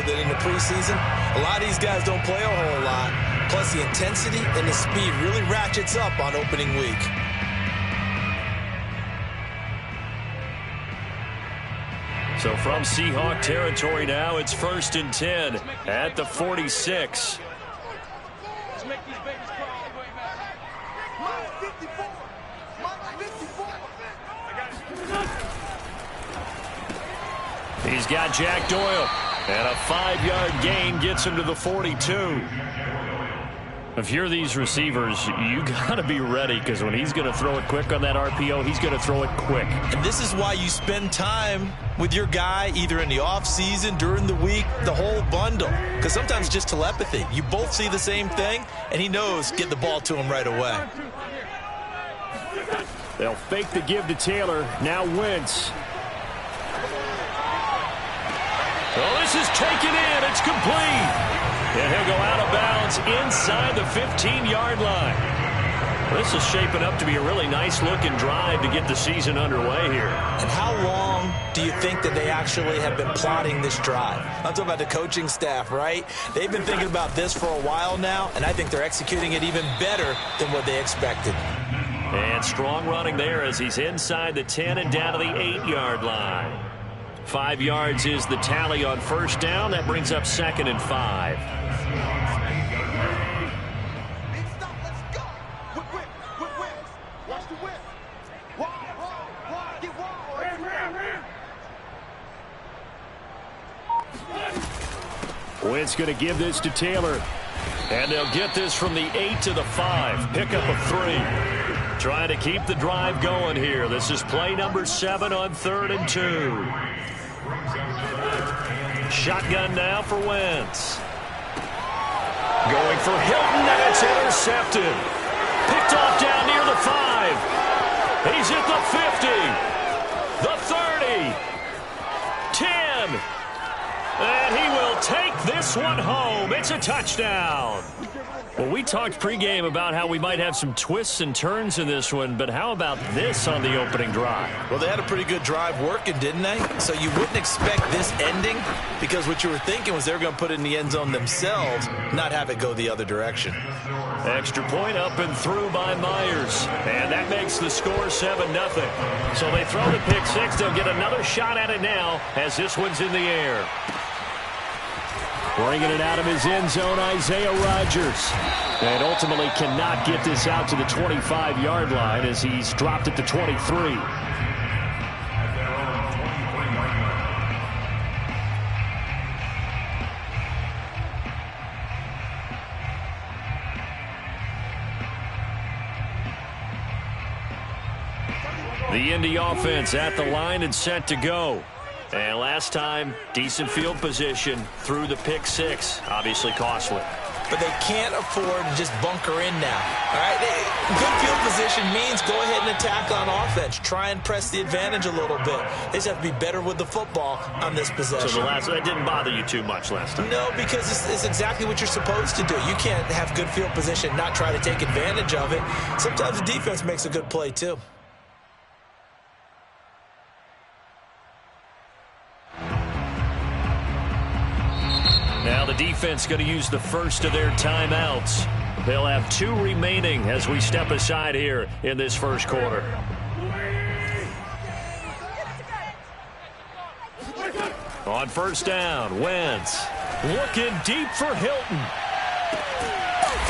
that in the preseason, a lot of these guys don't play a whole lot. Plus, the intensity and the speed really ratchets up on opening week. So from Seahawk territory now, it's 1st and 10 at the 46. He's got Jack Doyle, and a 5-yard gain gets him to the 42. If you're these receivers, you got to be ready, because when he's going to throw it quick on that RPO, he's going to throw it quick. And this is why you spend time with your guy, either in the offseason, during the week, the whole bundle. Because sometimes it's just telepathy. You both see the same thing, and he knows get the ball to him right away. They'll fake the give to Taylor. Now Wentz. Oh, this is taken in. It's complete. And he'll go out of bounds inside the 15-yard line. This is shaping up to be a really nice-looking drive to get the season underway here. And how long do you think that they actually have been plotting this drive? I'm talking about the coaching staff, right? They've been thinking about this for a while now, and I think they're executing it even better than what they expected. And strong running there as he's inside the 10 and down to the 8-yard line. 5 yards is the tally on 1st down. That brings up 2nd and 5. Wentz going to give this to Taylor. And they'll get this from the 8 to the 5. Pickup of 3. Trying to keep the drive going here. This is play number 7 on 3rd and 2. Shotgun now for Wentz. Going for Hilton, and it's intercepted. Picked off down near the 5. He's at the 50. The 30. 10. And he will take this one home. It's a touchdown. Well, we talked pregame about how we might have some twists and turns in this one, but how about this on the opening drive? Well, they had a pretty good drive working, didn't they? So you wouldn't expect this ending, because what you were thinking was they were going to put it in the end zone themselves, not have it go the other direction. Extra point up and through by Myers, and that makes the score 7-0. So they throw the pick 6. They'll get another shot at it now as this one's in the air. Bringing it out of his end zone, Isaiah Rodgers. And ultimately cannot get this out to the 25-yard line as he's dropped at the 23. The Indy offense at the line and set to go. And last time, decent field position through the pick 6. Obviously costly. But they can't afford to just bunker in now. All right? Good field position means go ahead and attack on offense. Try and press the advantage a little bit. They just have to be better with the football on this possession. So that didn't bother you too much last time? No, because it's exactly what you're supposed to do. You can't have good field position, not try to take advantage of it. Sometimes the defense makes a good play, too. Now the defense going to use the first of their timeouts. They'll have 2 remaining as we step aside here in this first quarter. On 1st down, Wentz looking deep for Hilton.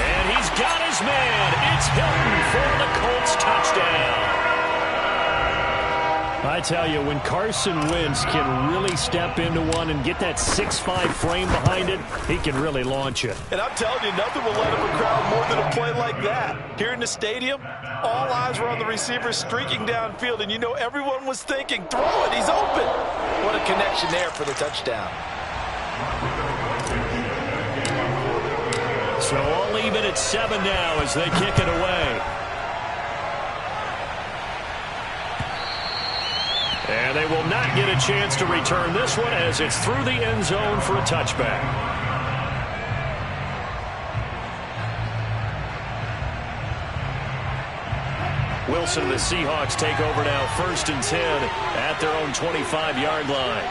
And he's got his man. It's Hilton for the Colts touchdown. I tell you, when Carson Wentz can really step into one and get that 6'5" frame behind it, he can really launch it. And I'm telling you, nothing will let him crowd more than a play like that. Here in the stadium, all eyes were on the receiver streaking downfield, and you know everyone was thinking, throw it, he's open. What a connection there for the touchdown. So all even at 7 now as they kick it away. And they will not get a chance to return this one as it's through the end zone for a touchback. Wilson and the Seahawks take over now 1st and 10 at their own 25-yard line.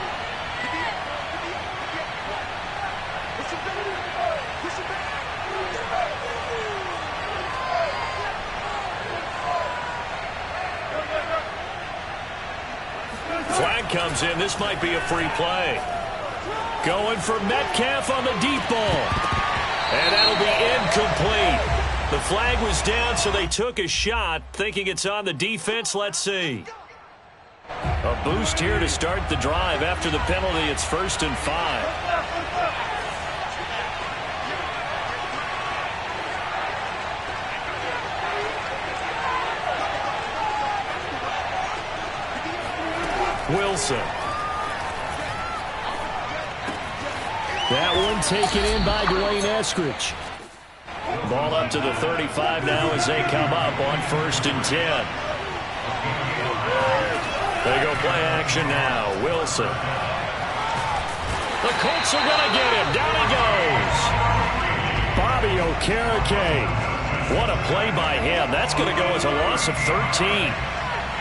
comes in. This might be a free play. Going for Metcalf on the deep ball. And that'll be incomplete. The flag was down, so they took a shot, thinking it's on the defense. Let's see. A boost here to start the drive. After the penalty, it's 1st and 5. Wilson. That one taken in by Dwayne Eskridge. Ball up to the 35 now as they come up on 1st and 10. They go play action now. Wilson. The Colts are going to get him. Down he goes. Bobby Okereke. What a play by him. That's going to go as a loss of 13.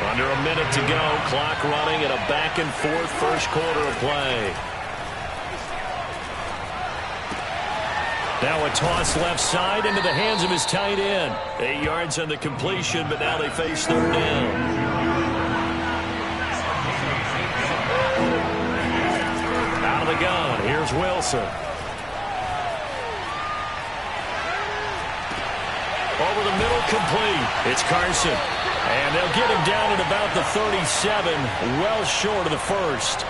Under a minute to go. Clock running and a back-and-forth first quarter of play. Now a toss left side into the hands of his tight end. 8 yards on the completion, but now they face 3rd down. Out of the gun, here's Wilson. Over the middle, complete. It's Carson. And they'll get him down at about the 37, well short of the first.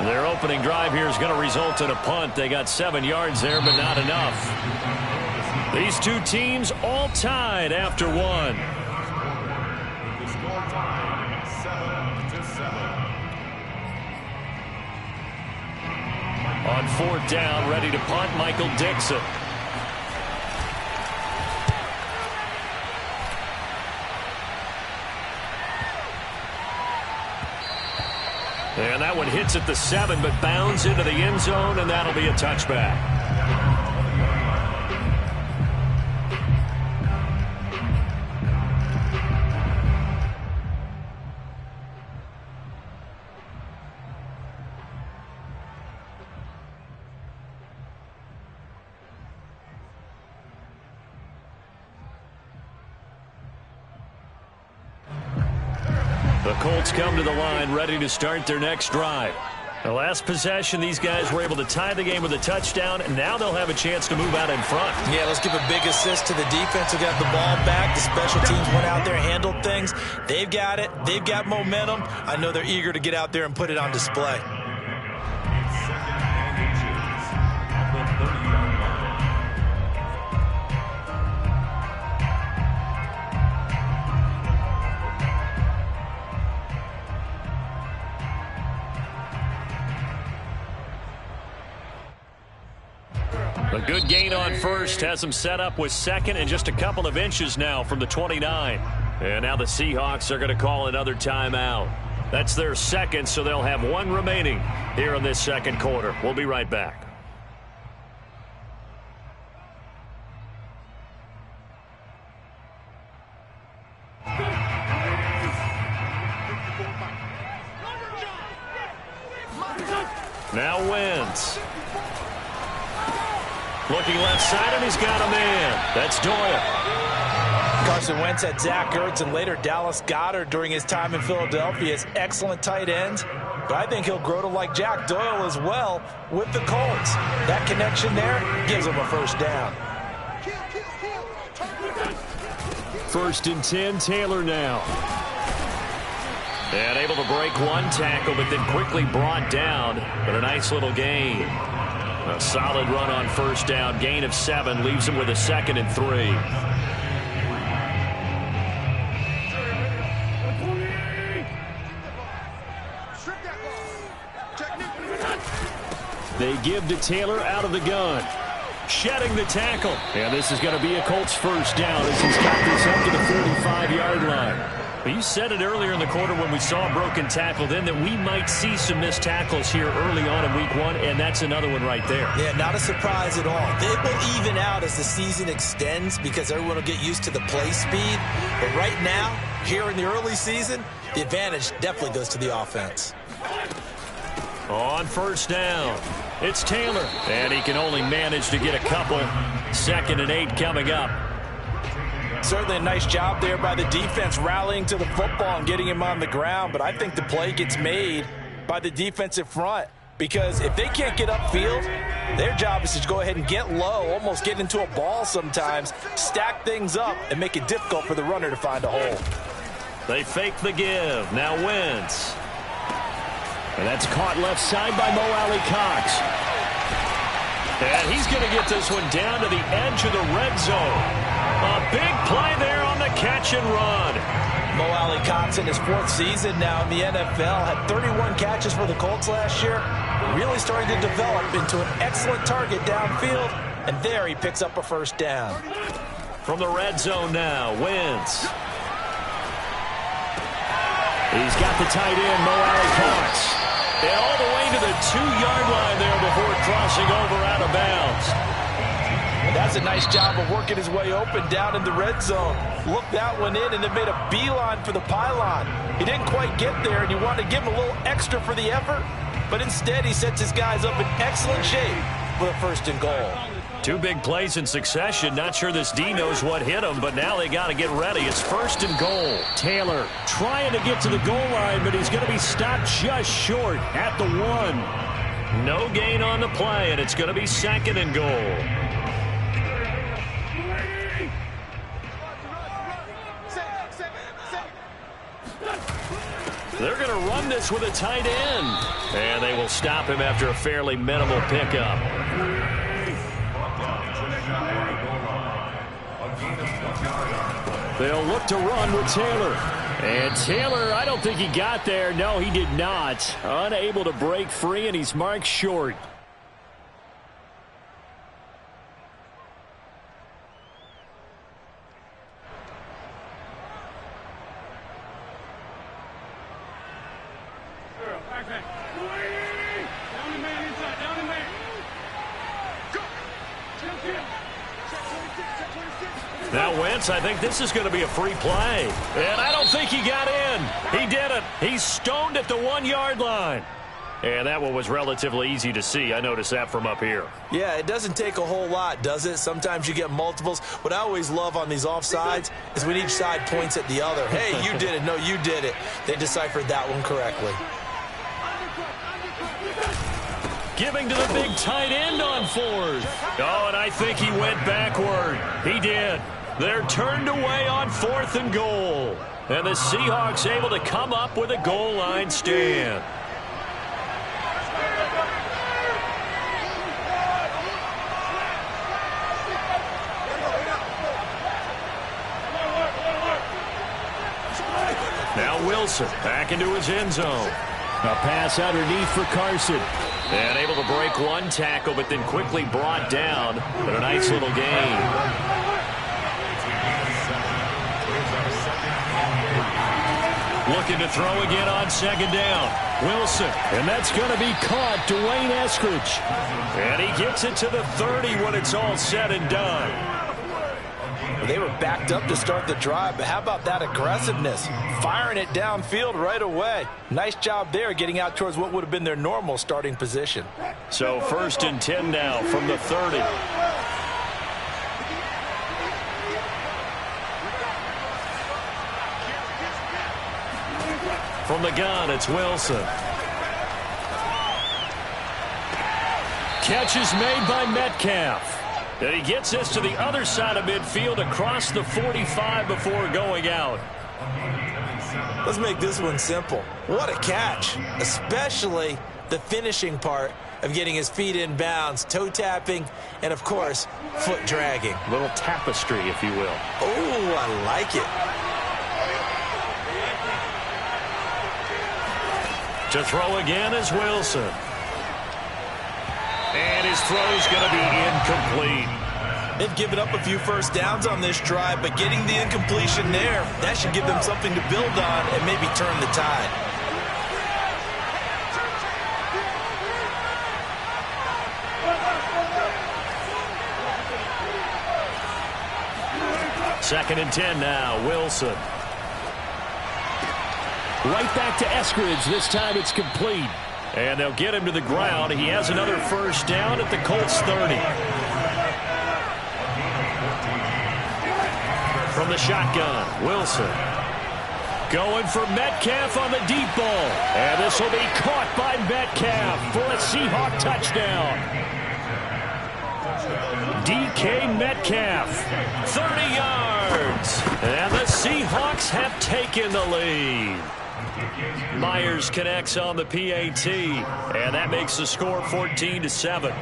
Their opening drive here is going to result in a punt. They got 7 yards there, but not enough. These two teams all tied after one. On 4th down, ready to punt, Michael Dixon. And that one hits at the 7, but bounds into the end zone, and that'll be a touchback. The Colts come to the line, ready to start their next drive. The last possession, these guys were able to tie the game with a touchdown, and now they'll have a chance to move out in front. Yeah, let's give a big assist to the defense who got the ball back. The special teams went out there, handled things. They've got it. They've got momentum. I know they're eager to get out there and put it on display. A good gain on first has them set up with 2nd and just a couple of inches now from the 29. And now the Seahawks are going to call another timeout. That's their 2nd, so they'll have 1 remaining here in this 2nd quarter. We'll be right back. Now Wentz. Looking left side, and he's got a man. That's Doyle. Carson Wentz had Zach Ertz and later Dallas Goedert during his time in Philadelphia. He has excellent tight ends, but I think he'll grow to like Jack Doyle as well with the Colts. That connection there gives him a 1st down. 1st and 10, Taylor now. And able to break 1 tackle, but then quickly brought down. But a nice little gain. A solid run on 1st down. Gain of 7 leaves him with a 2nd and 3. They give to Taylor out of the gun. Shedding the tackle. And this is going to be a Colts 1st down as he's got this up to the 45-yard line. But you said it earlier in the quarter when we saw a broken tackle then that we might see some missed tackles here early on in week 1, and that's another one right there. Yeah, not a surprise at all. They will even out as the season extends because everyone will get used to the play speed. But right now, here in the early season, the advantage definitely goes to the offense. On 1st down, it's Taylor, and he can only manage to get a couple. 2nd and 8 coming up. Certainly a nice job there by the defense rallying to the football and getting him on the ground, but I think the play gets made by the defensive front, because if they can't get upfield, their job is to go ahead and get low, almost get into a ball sometimes, stack things up, and make it difficult for the runner to find a hole. They fake the give. Now Wentz. And that's caught left side by Mo Alley-Cox. And he's going to get this one down to the edge of the red zone. A big play there on the catch and run. Mo Alley-Cox in his 4th season now in the NFL had 31 catches for the Colts last year. Really starting to develop into an excellent target downfield. And there he picks up a first down. From the red zone now, Wentz. He's got the tight end, Mo Alley-Cox. And all the way to the 2-yard line there before crossing over out of bounds. And that's a nice job of working his way open down in the red zone. Looked that one in and it made a beeline for the pylon. He didn't quite get there, and you wanted to give him a little extra for the effort. But instead, he sets his guys up in excellent shape for the 1st and goal. 2 big plays in succession. Not sure this D knows what hit him, but now they got to get ready. It's 1st and goal. Taylor trying to get to the goal line, but he's going to be stopped just short at the 1. No gain on the play, and it's going to be 2nd and goal. They're going to run this with a tight end, and they will stop him after a fairly minimal pickup. They'll look to run with Taylor. And Taylor, I don't think he got there. No, he did not. Unable to break free, and he's marked short. Now Wentz, I think this is going to be a free play. And I don't think he got in. He didn't. He's stoned at the 1-yard line. And that one was relatively easy to see. I noticed that from up here. Yeah, it doesn't take a whole lot, does it? Sometimes you get multiples. What I always love on these offsides is when each side points at the other. Hey, you did it. No, you did it. They deciphered that one correctly. Giving to the big tight end on 4th. Oh, and I think he went backward. He did. They're turned away on 4th and goal. And the Seahawks able to come up with a goal line stand. Now Wilson back into his end zone. A pass underneath for Carson. And able to break 1 tackle, but then quickly brought down. But a nice little gain. Looking to throw again on 2nd down. Wilson. And that's going to be caught. Dwayne Eskridge. And he gets it to the 30 when it's all said and done. They were backed up to start the drive, but how about that aggressiveness? Firing it downfield right away. Nice job there getting out towards what would have been their normal starting position. So 1st and 10 now from the 30. From the gun, it's Wilson. Catch is made by Metcalf. And he gets this to the other side of midfield across the 45 before going out. Let's make this one simple. What a catch, especially the finishing part of getting his feet in bounds, toe tapping, and of course, foot dragging. A little tapestry, if you will. Oh, I like it. To throw again is Wilson. And his throw's going to be incomplete. They've given up a few first downs on this drive, but getting the incompletion there, that should give them something to build on and maybe turn the tide. Second and 10 now, Wilson. Right back to Eskridge. This time it's complete. And they'll get him to the ground. He has another first down at the Colts 30. From the shotgun, Wilson. Going for Metcalf on the deep ball. And this will be caught by Metcalf for a Seahawk touchdown. DK Metcalf, 30 yards. And the Seahawks have taken the lead. Myers connects on the PAT. And that makes the score 14-7.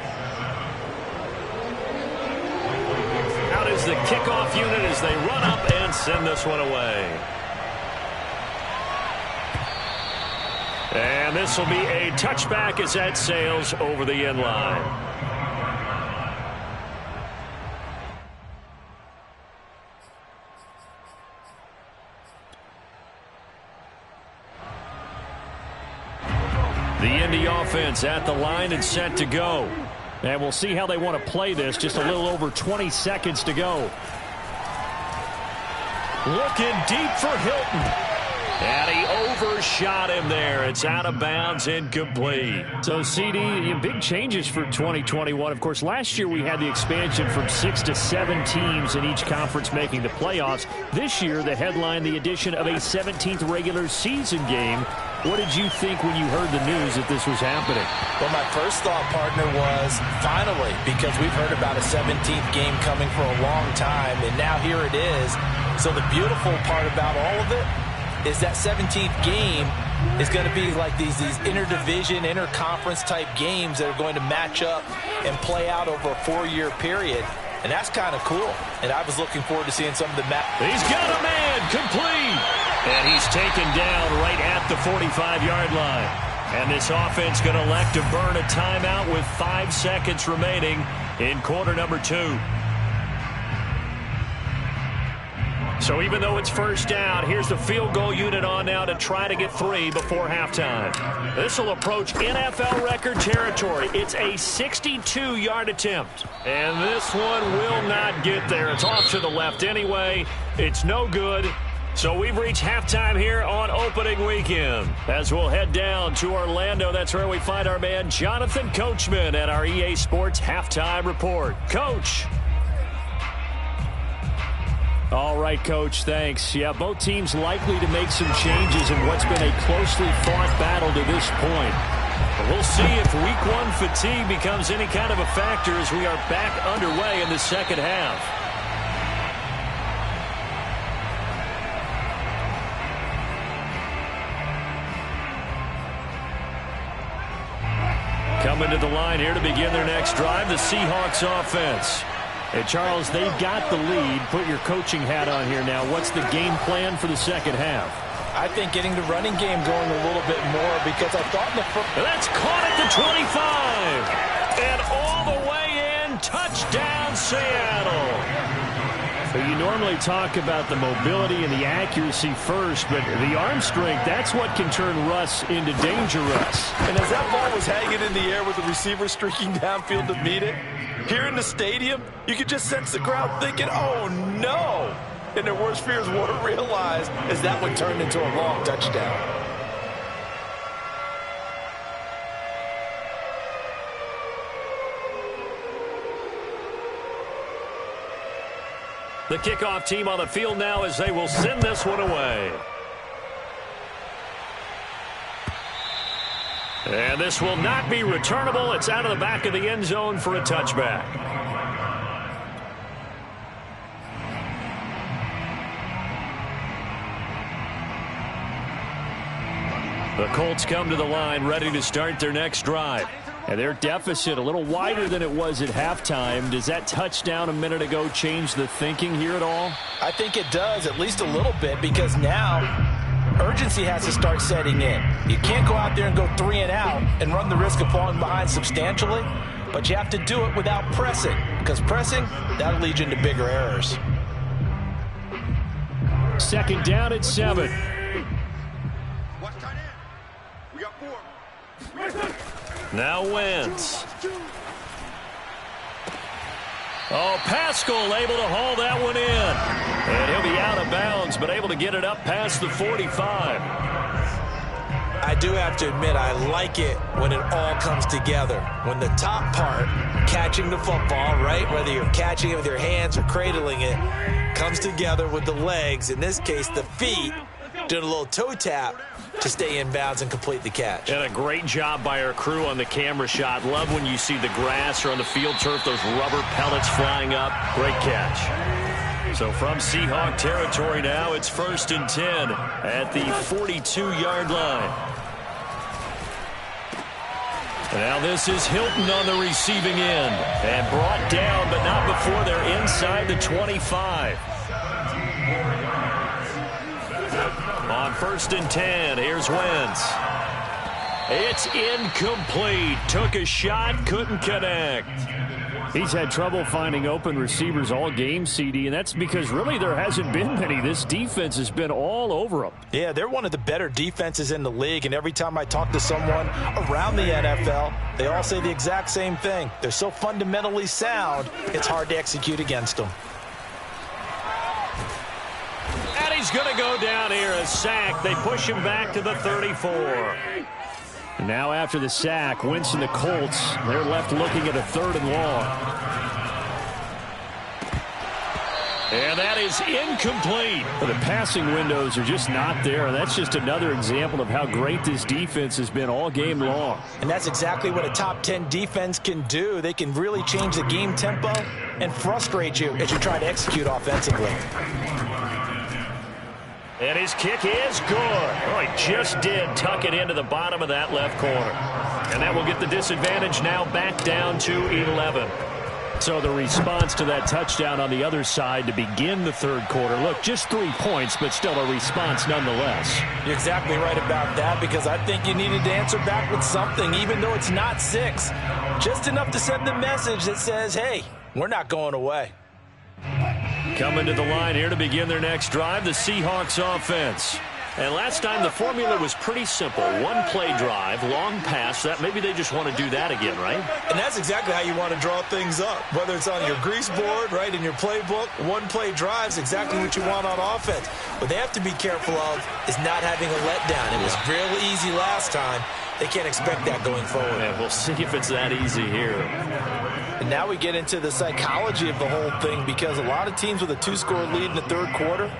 Out is the kickoff unit as they run up and send this one away. And this will be a touchback as that sails over the end line. The Indy offense at the line and set to go. And we'll see how they want to play this. Just a little over 20 seconds to go. Looking deep for Hilton. And he overshot him there. It's out of bounds, incomplete. So, CD, big changes for 2021. Of course, last year we had the expansion from 6 to 7 teams in each conference making the playoffs. This year, the headline, the addition of a 17th regular season game. What did you think when you heard the news that this was happening? Well, my first thought, partner, was finally, because we've heard about a 17th game coming for a long time, and now here it is. So the beautiful part about all of it is that 17th game is going to be like these interdivision, interconference type games that are going to match up and play out over a 4-year period. And that's kind of cool. And I was looking forward to seeing some of the He's got a man, complete. And he's taken down right at the 45-yard line. And this offense going to elect to burn a timeout with 5 seconds remaining in quarter number 2. So even though it's first down, here's the field goal unit on now to try to get 3 before halftime. This will approach NFL record territory. It's a 62-yard attempt. And this one will not get there. It's off to the left anyway. It's no good. So we've reached halftime here on opening weekend. As we'll head down to Orlando, that's where we find our man Jonathan Coachman at our EA Sports Halftime Report. Coach. All right, Coach, thanks. Yeah, both teams likely to make some changes in what's been a closely fought battle to this point. But we'll see if Week 1 fatigue becomes any kind of a factor as we are back underway in the second half. Coming to the line here to begin their next drive, the Seahawks offense. Hey, Charles, they've got the lead. Put your coaching hat on here now. What's the game plan for the second half? I think getting the running game going a little bit more because I thought in the first... That's caught at the 25. And all the way in. Touchdown, Seattle. So you normally talk about the mobility and the accuracy first, but the arm strength, that's what can turn Russ into dangerous. And as that ball was hanging in the air with the receiver streaking downfield to meet it, here in the stadium, you could just sense the crowd thinking, oh, no. And their worst fears weren't realized as that one turned into a long touchdown. The kickoff team on the field now as they will send this one away. And this will not be returnable. It's out of the back of the end zone for a touchback. The Colts come to the line ready to start their next drive. And their deficit a little wider than it was at halftime. Does that touchdown a minute ago change the thinking here at all? I think it does, at least a little bit, because now urgency has to start setting in. You can't go out there and go 3 and out and run the risk of falling behind substantially, but you have to do it without pressing, because pressing, that'll lead you into bigger errors. Second down at 7. We got 4. Now Wentz. Oh, Pascal able to haul that one in. And he'll be out of bounds, but able to get it up past the 45. I do have to admit, I like it when it all comes together. When the top part, catching the football, right, whether you're catching it with your hands or cradling it, comes together with the legs, in this case the feet, doing a little toe tap to stay in bounds and complete the catch. And a great job by our crew on the camera shot. Love when you see the grass or on the field turf, those rubber pellets flying up. Great catch. So from Seahawk territory now, it's 1st and 10 at the 42-yard line. Now this is Hilton on the receiving end. And brought down, but not before they're inside the 25. On 1st and 10, here's Wentz. It's incomplete. Took a shot, couldn't connect. He's had trouble finding open receivers all game, CD, and that's because really there hasn't been many. This defense has been all over him. Yeah, they're one of the better defenses in the league, and every time I talk to someone around the NFL, they all say the exact same thing. They're so fundamentally sound, it's hard to execute against them. And he's going to go down here, a sack. They push him back to the 34. Now after the sack, Wentz and the Colts, they're left looking at a 3rd and long. And that is incomplete. Well, the passing windows are just not there, and that's just another example of how great this defense has been all game long. And that's exactly what a top 10 defense can do. They can really change the game tempo and frustrate you as you try to execute offensively. And his kick is good. Oh, he just did tuck it into the bottom of that left corner. And that will get the disadvantage now back down to 11. So the response to that touchdown on the other side to begin the 3rd quarter. Look, just 3 points, but still a response nonetheless. You're exactly right about that, because I think you needed to answer back with something, even though it's not 6. Just enough to send the message that says, hey, we're not going away. Coming to the line here to begin their next drive, the Seahawks offense. And last time the formula was pretty simple. 1-play drive, long pass. That maybe they just want to do that again, right? And that's exactly how you want to draw things up. Whether it's on your grease board, right, in your playbook, 1-play drive is exactly what you want on offense. What they have to be careful of is not having a letdown. It was real easy last time. They can't expect that going forward. Yeah, we'll see if it's that easy here. And now we get into the psychology of the whole thing, because a lot of teams with a 2-score lead in the 3rd quarter,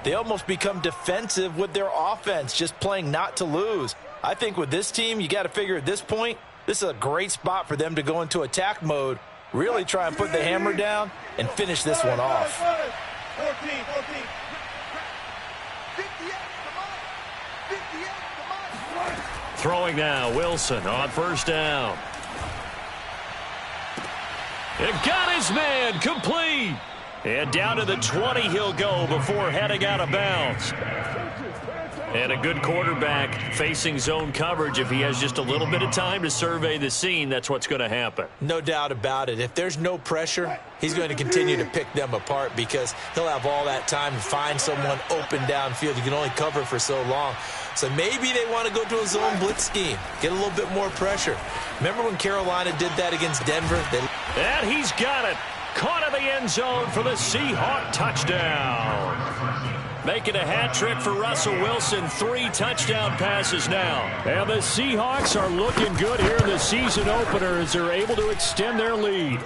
they almost become defensive with their offense, just playing not to lose. I think with this team, you got to figure at this point, this is a great spot for them to go into attack mode, really try and put the hammer down and finish this one off. 14. 58, come on. Throwing now, Wilson on 1st down. It got his man, complete. And down to the 20 he'll go before heading out of bounds. And a good quarterback facing zone coverage. If he has just a little bit of time to survey the scene, that's what's going to happen. No doubt about it. If there's no pressure, he's going to continue to pick them apart, because he'll have all that time to find someone open downfield. You can only cover for so long. So maybe they want to go to a zone blitz scheme, get a little bit more pressure. Remember when Carolina did that against Denver? And he's got it. Caught in the end zone for the Seahawk touchdown. Making a hat trick for Russell Wilson. 3 touchdown passes now. And the Seahawks are looking good here in the season opener as they're able to extend their lead.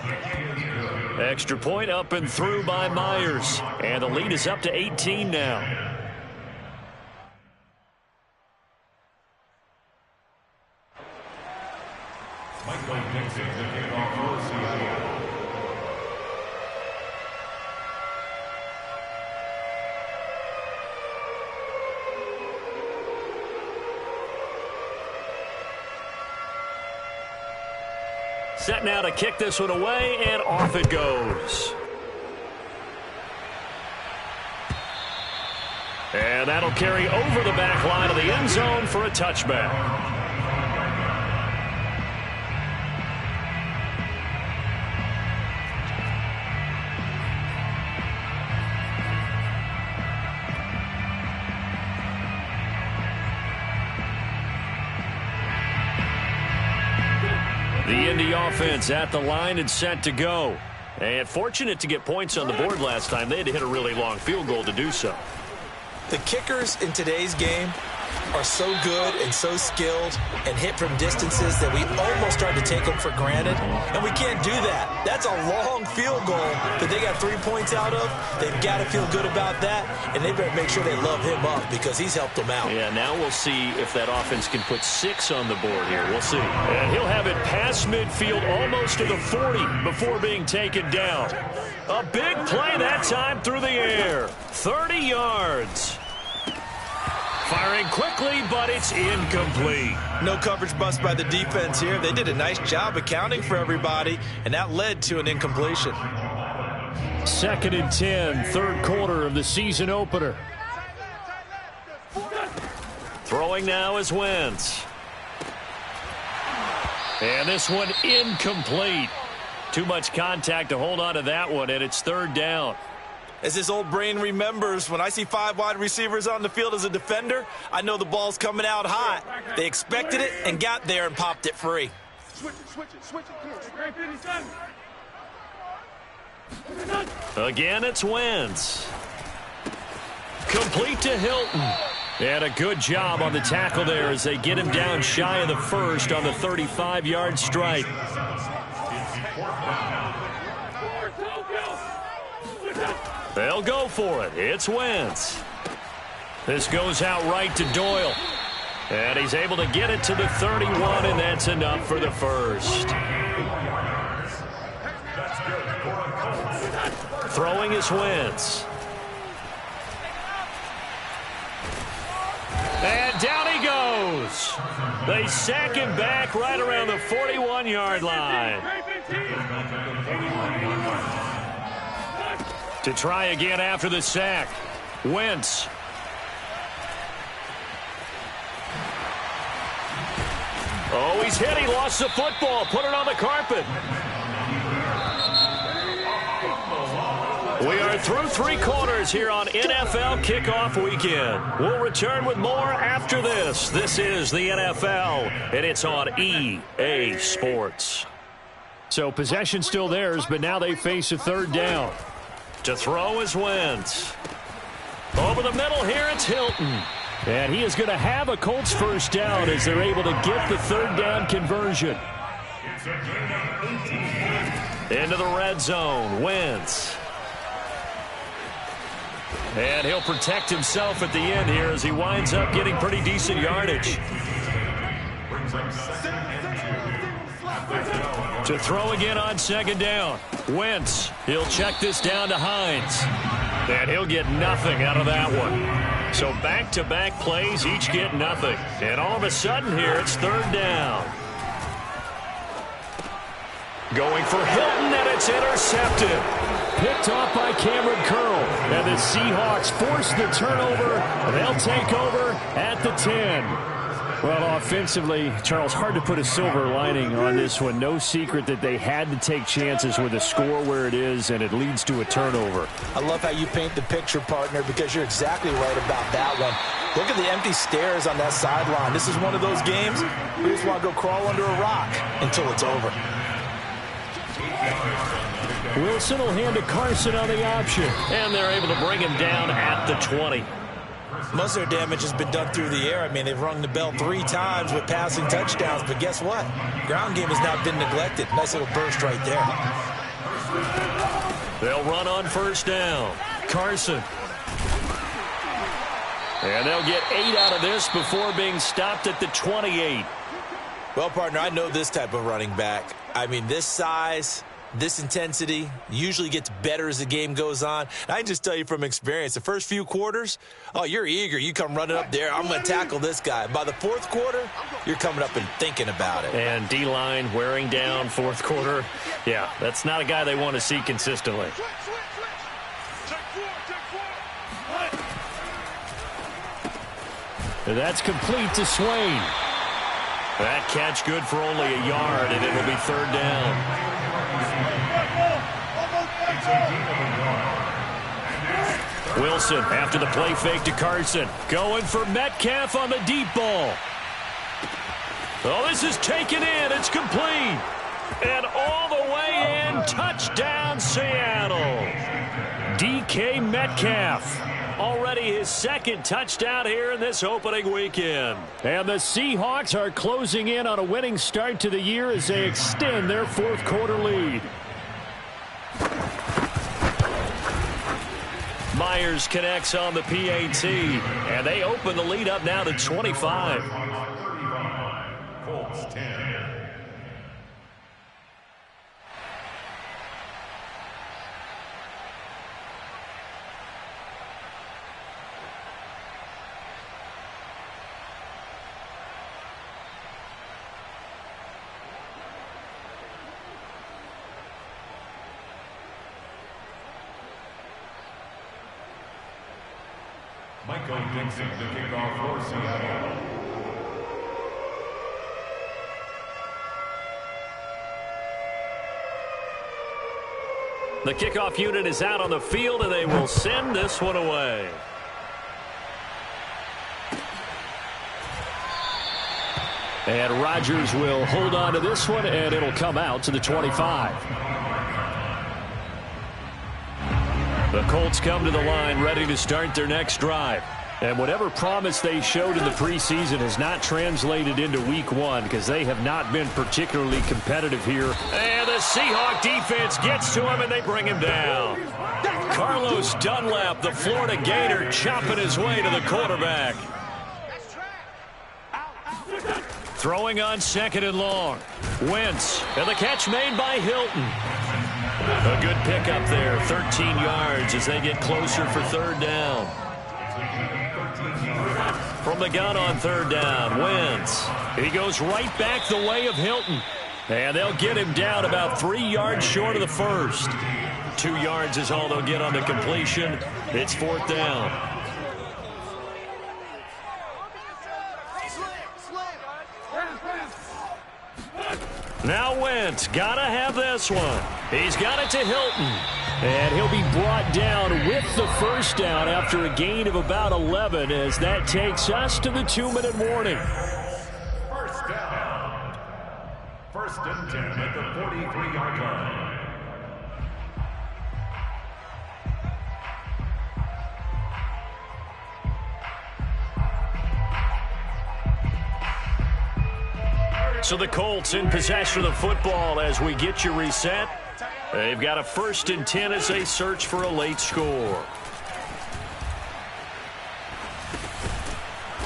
Extra point up and through by Myers. And the lead is up to 18 now. Set now to kick this one away, and off it goes. And that'll carry over the back line of the end zone for a touchback. The Indy offense at the line and set to go. And fortunate to get points on the board last time. They had to hit a really long field goal to do so. The kickers in today's game are so good and so skilled and hit from distances that we almost start to take them for granted, and we can't do that. That's a long field goal that they got 3 points out of. They've got to feel good about that, and they better make sure they love him up because he's helped them out. Yeah, now we'll see if that offense can put 6 on the board here. We'll see. And he'll have it past midfield almost to the 40 before being taken down. A big play that time through the air. 30 yards. Firing quickly, but it's incomplete. No coverage bust by the defense here. They did a nice job accounting for everybody, and that led to an incompletion. 2nd and 10, third quarter of the season opener. Throwing now is Wentz. And this one incomplete. Too much contact to hold on to that one, and it's 3rd down. As his old brain remembers, when I see 5 wide receivers on the field as a defender, I know the ball's coming out hot. They expected it and got there and popped it free. Switch it. Again, it's Wentz. Complete to Hilton. And a good job on the tackle there as they get him down shy of the first on the 35-yard strike. They'll go for it. It's Wentz. This goes out right to Doyle. And he's able to get it to the 31, and that's enough for the first. Throwing is Wentz. And down he goes. They sack him back right around the 41-yard line. To try again after the sack. Wentz. Oh, he's hit. He lost the football. Put it on the carpet. We are through 3 quarters here on NFL Kickoff Weekend. We'll return with more after this. This is the NFL, and it's on EA Sports. So possession still theirs, but now they face a 3rd down. To throw is Wentz. Over the middle here, it's Hilton. And he is going to have a Colts first down as they're able to get the 3rd down conversion. Into the red zone, Wentz. And he'll protect himself at the end here as he winds up getting pretty decent yardage. To throw again on 2nd down. Wentz. He'll check this down to Hines. And he'll get nothing out of that one. So back-to-back plays, each get nothing. And all of a sudden here, it's 3rd down. Going for Hilton, and it's intercepted. Picked off by Cameron Curl. And the Seahawks force the turnover. They'll take over at the 10. Well, offensively, Charles, hard to put a silver lining on this one. No secret that they had to take chances with a score where it is, and it leads to a turnover. I love how you paint the picture, partner, because you're exactly right about that one. Look at the empty stares on that sideline. This is one of those games you just want to go crawl under a rock until it's over. Wilson will hand to Carson on the option. And they're able to bring him down at the 20. Most of their damage has been done through the air. I mean, they've rung the bell 3 times with passing touchdowns, but guess what? Ground game has not been neglected. Nice little burst right there. They'll run on 1st down. Carson. And they'll get 8 out of this before being stopped at the 28. Well, partner, I know this type of running back. I mean, this size, this intensity usually gets better as the game goes on. And I can just tell you from experience, the first few quarters, oh, you're eager. You come running up there. I'm going to tackle this guy. By the 4th quarter, you're coming up and thinking about it. And D-line wearing down 4th quarter. Yeah, that's not a guy they want to see consistently. And that's complete to Swain. That catch good for only a yard, and it'll be 3rd down. Wilson after the play fake to Carson. Going for Metcalf on the deep ball. Oh, this is taken in. It's complete. And all the way in. Touchdown, Seattle. DK Metcalf. Already his second touchdown here in this opening weekend. And the Seahawks are closing in on a winning start to the year as they extend their fourth quarter lead. Myers connects on the PAT, and they open the lead up now to 25. Colts 10. Michael Dixon, the kickoff for Seattle. The kickoff unit is out on the field, and they will send this one away. And Rodgers will hold on to this one, and it'll come out to the 25. The Colts come to the line ready to start their next drive. And whatever promise they showed in the preseason has not translated into week one because they have not been particularly competitive here. And the Seahawk defense gets to him, and they bring him down. Carlos Dunlap, the Florida Gator, chopping his way to the quarterback. Throwing on second and long. Wentz, and the catch made by Hilton. A good pickup there, 13 yards as they get closer for third down. From the gun on third down, Wentz. He goes right back the way of Hilton. And they'll get him down about 3 yards short of the first. 2 yards is all they'll get on the completion. It's fourth down. Now Wentz, gotta have this one. He's got it to Hilton. And he'll be brought down with the first down after a gain of about 11 as that takes us to the 2-minute warning. First down. First and 10 at the 43-yard line. So the Colts in possession of the football as we get you reset. They've got a first and 10 as they search for a late score.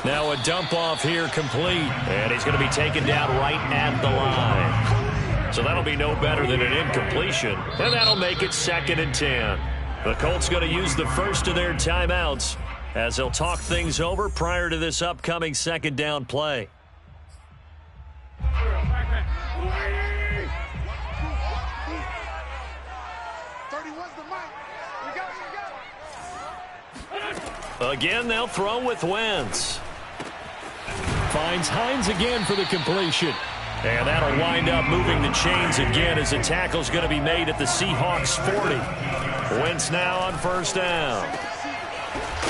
Now a dump off here complete. And he's going to be taken down right at the line. So that'll be no better than an incompletion. And that'll make it second and 10. The Colts going to use the first of their timeouts as they'll talk things over prior to this upcoming second down play. Again, they'll throw with Wentz. Finds Hines again for the completion. And that'll wind up moving the chains again as the tackle's going to be made at the Seahawks 40. Wentz now on first down.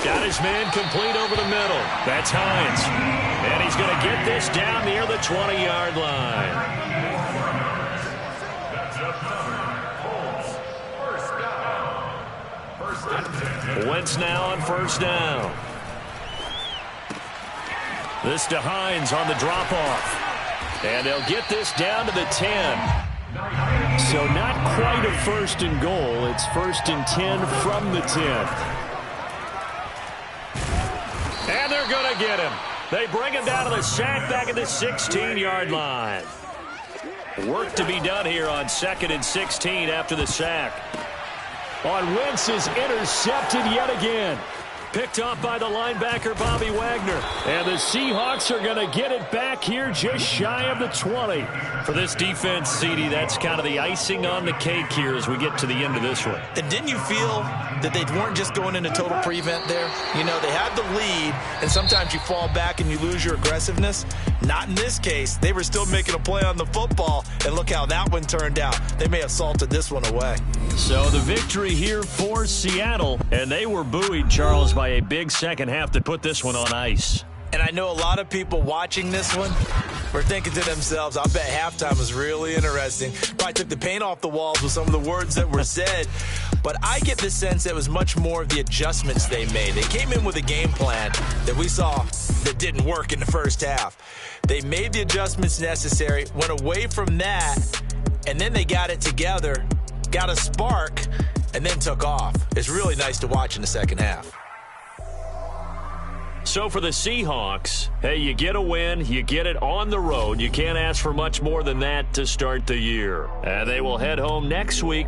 Got his man complete over the middle. That's Hines. And he's going to get this down near the 20-yard line. Wentz now on first down. This to Hines on the drop-off. And they'll get this down to the 10. So not quite a first and goal. It's first and 10 from the 10. And they're going to get him. They bring him down to the sack back at the 16-yard line. Work to be done here on second and 16 after the sack. On Wentz is intercepted yet again. Picked off by the linebacker, Bobby Wagner. And the Seahawks are going to get it back here just shy of the 20. For this defense, CD, that's kind of the icing on the cake here as we get to the end of this one. And didn't you feel that they weren't just going into total prevent there? You know, they had the lead, and sometimes you fall back and you lose your aggressiveness. Not in this case. They were still making a play on the football, and look how that one turned out. They may have salted this one away. So the victory here for Seattle, and they were buoyed, Charles, by a big second half to put this one on ice. And I know a lot of people watching this one were thinking to themselves, I bet halftime was really interesting. Probably took the paint off the walls with some of the words that were said. But I get the sense that it was much more of the adjustments they made. They came in with a game plan that we saw that didn't work in the first half. They made the adjustments necessary, went away from that, and then they got it together, got a spark, and then took off. It's really nice to watch in the second half. So for the Seahawks, hey, you get a win, you get it on the road. You can't ask for much more than that to start the year. And they will head home next week.